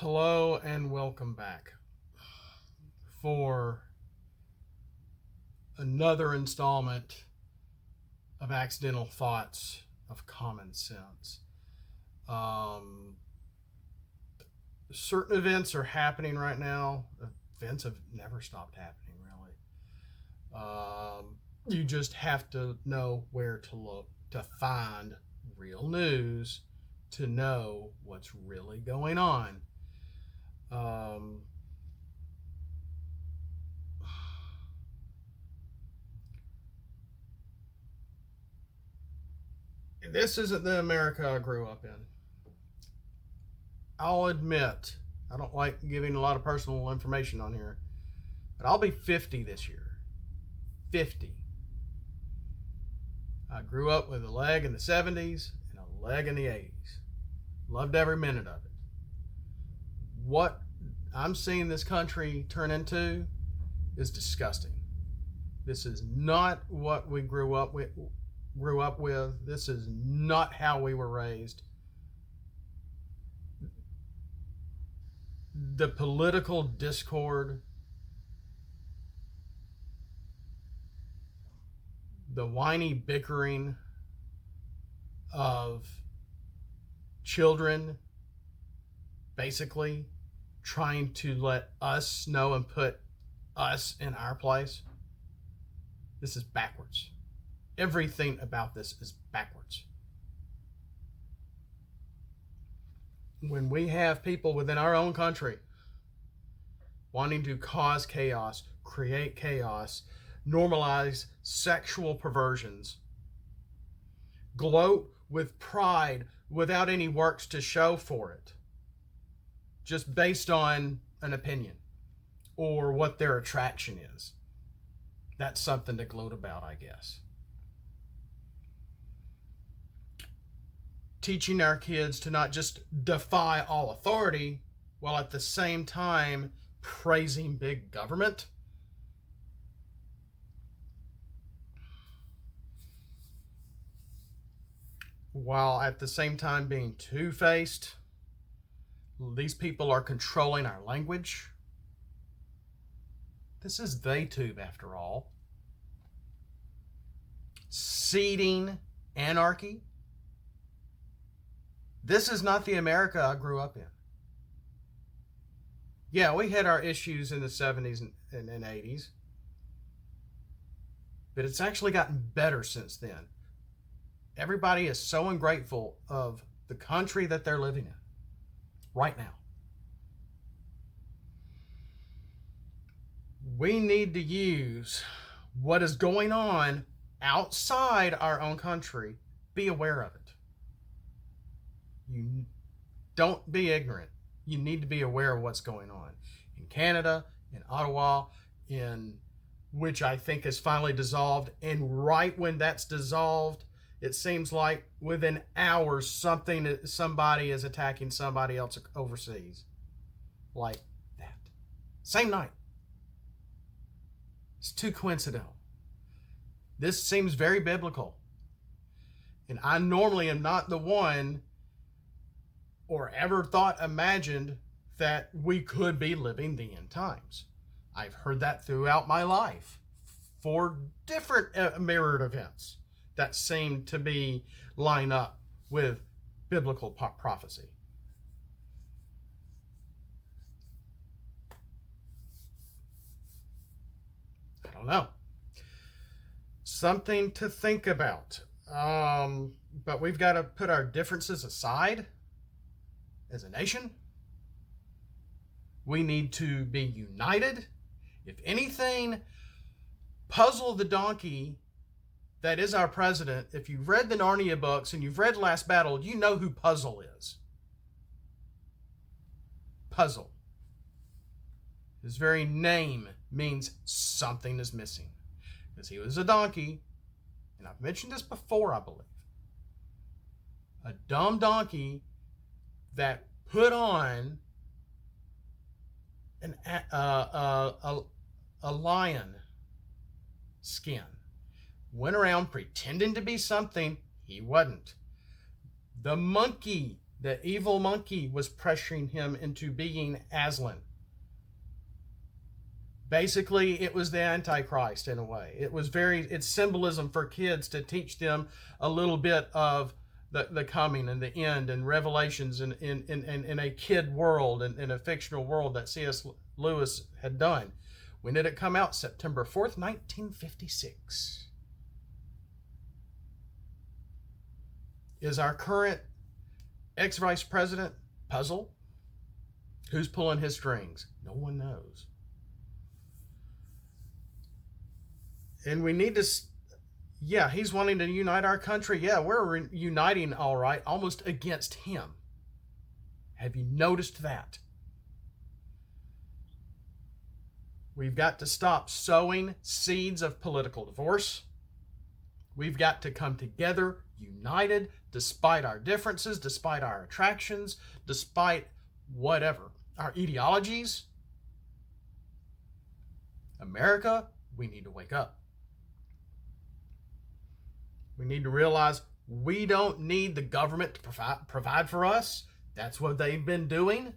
Hello and welcome back for another installment of Accidental Thoughts of Common Sense. Certain events are happening right now. Events have never stopped happening, really. You just have to know where to look to find real news, to know what's really going on. This isn't the America I grew up in. I'll admit, I don't like giving a lot of personal information on here, but I'll be 50 this year. 50. I grew up with a leg in the 70s and a leg in the 80s. Loved every minute of it. What I'm seeing this country turn into is disgusting. This is not what we grew up with. This is not how we were raised. The political discord, the whiny bickering of children basically trying to let us know and put us in our place. This is backwards. Everything about this is backwards. When we have people within our own country wanting to cause chaos, create chaos, normalize sexual perversions, gloat with pride without any works to show for it, just based on an opinion or what their attraction is. That's something to gloat about, I guess. Teaching our kids to not just defy all authority while at the same time praising big government. While at the same time being two-faced. These people are controlling our language. This is TheYTube, after all. Seeding anarchy. This is not the America I grew up in. Yeah, we had our issues in the 70s and 80s. But it's actually gotten better since then. Everybody is so ungrateful of the country that they're living in right now. We need to use what is going on outside our own country. Be aware of it. You don't be ignorant. You need to be aware of what's going on in Canada, in Ottawa, in which I think is finally dissolved. And right when that's dissolved, it seems like within hours somebody is attacking somebody else overseas. Like that. Same night. It's too coincidental. This seems very biblical. And I normally am not the one or ever imagined that we could be living the end times. I've heard that throughout my life for different mirrored events that seem to be line up with biblical prophecy. I don't know. Something to think about. But we've got to put our differences aside. As a nation, we need to be united. If anything, Puzzle the donkey that is our president, if you've read the Narnia books and you've read Last Battle, you know who Puzzle is. Puzzle. His very name means something is missing. Because he was a donkey, and I've mentioned this before, I believe. A dumb donkey that put on a lion skin, went around pretending to be something he wasn't. The monkey The evil monkey was pressuring him into being Aslan. Basically, it was the Antichrist in a way. It's symbolism for kids to teach them a little bit of the coming and the end and revelations in a kid world and in a fictional world that C.S. Lewis had done. When did it come out? September 4th, 1956. Is our current ex-vice president puzzle? Who's pulling his strings? No one knows. And we need to, yeah, he's wanting to unite our country. Yeah, we're uniting all right, almost against him. Have you noticed that? We've got to stop sowing seeds of political divorce. We've got to come together, united, despite our differences, despite our attractions, despite whatever, our ideologies. America, we need to wake up. We need to realize we don't need the government to provide for us. That's what they've been doing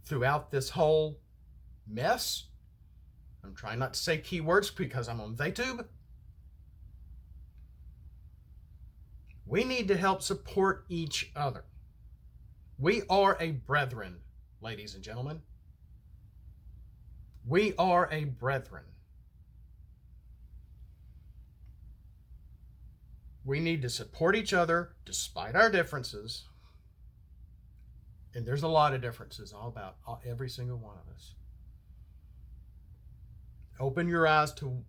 throughout this whole mess. I'm trying not to say keywords because I'm on VTube. We need to help support each other. We are a brethren, ladies and gentlemen. We are a brethren. We need to support each other despite our differences. And there's a lot of differences every single one of us. Open your eyes to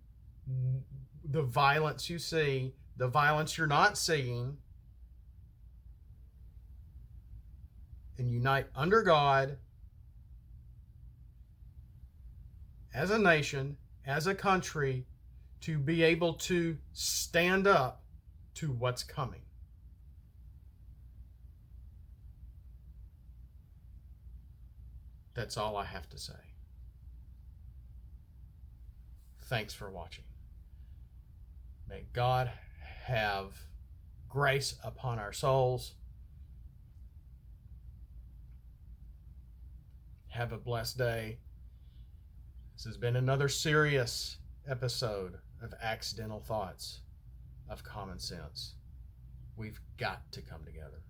the violence you see, the violence you're not seeing, and unite under God as a nation, as a country, to be able to stand up to what's coming. That's all I have to say. Thanks for watching. May God have grace upon our souls. Have a blessed day. This has been another serious episode of Accidental Thoughts of Common Sense. We've got to come together.